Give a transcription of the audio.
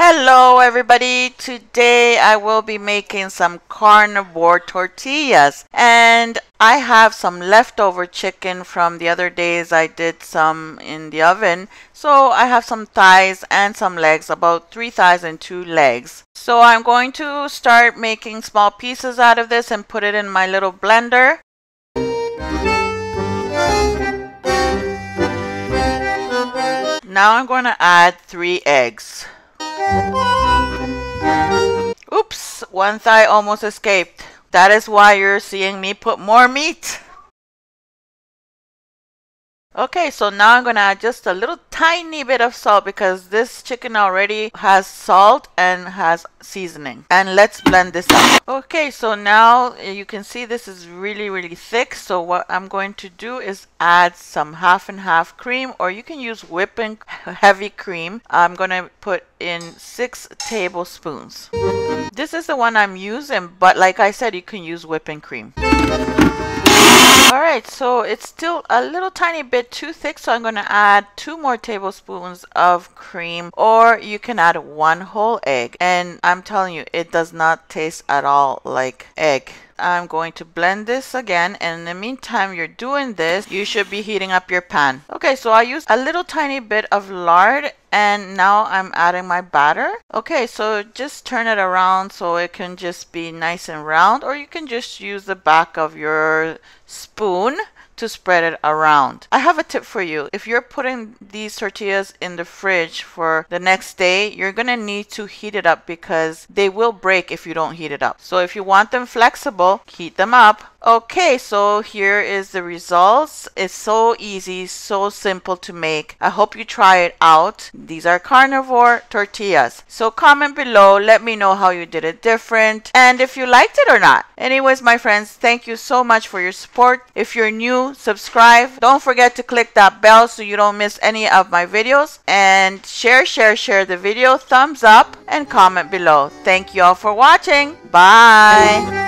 Hello everybody, today I will be making some carnivore tortillas and I have some leftover chicken from the other days. I did some in the oven, so I have some thighs and some legs, about 3 thighs and 2 legs. So I'm going to start making small pieces out of this and put it in my little blender. Now I'm going to add 3 eggs. Oops, one thigh almost escaped. That is why you're seeing me put more meat. Okay, so now I'm going to add just a little tiny bit of salt because this chicken already has salt and has seasoning. And let's blend this up. Okay, so now you can see this is really thick. So what I'm going to do is add some half and half cream, or you can use whipping heavy cream. I'm going to put in 6 tablespoons. This is the one I'm using, but like I said, you can use whipping cream. Alright, so it's still a little tiny bit too thick, so I'm going to add 2 more tablespoons of cream, or you can add 1 whole egg. And I'm telling you, it does not taste at all like egg. I'm going to blend this again, and in the meantime you're doing this, you should be heating up your pan. Okay, so I used a little tiny bit of lard, and now I'm adding my batter. Okay, so just turn it around so it can just be nice and round, or you can just use the back of your spoon to spread it around. I have a tip for you. If you're putting these tortillas in the fridge for the next day, you're gonna need to heat it up because they will break if you don't heat it up. So if you want them flexible, heat them up. Okay, so here is the results. It's so easy, so simple to make. I hope you try it out. These are carnivore tortillas. So comment below, let me know how you did it different and if you liked it or not. Anyways, my friends, thank you so much for your support. If you're new, subscribe. Don't forget to click that bell so you don't miss any of my videos. And share the video, thumbs up, and comment below. Thank you all for watching. Bye.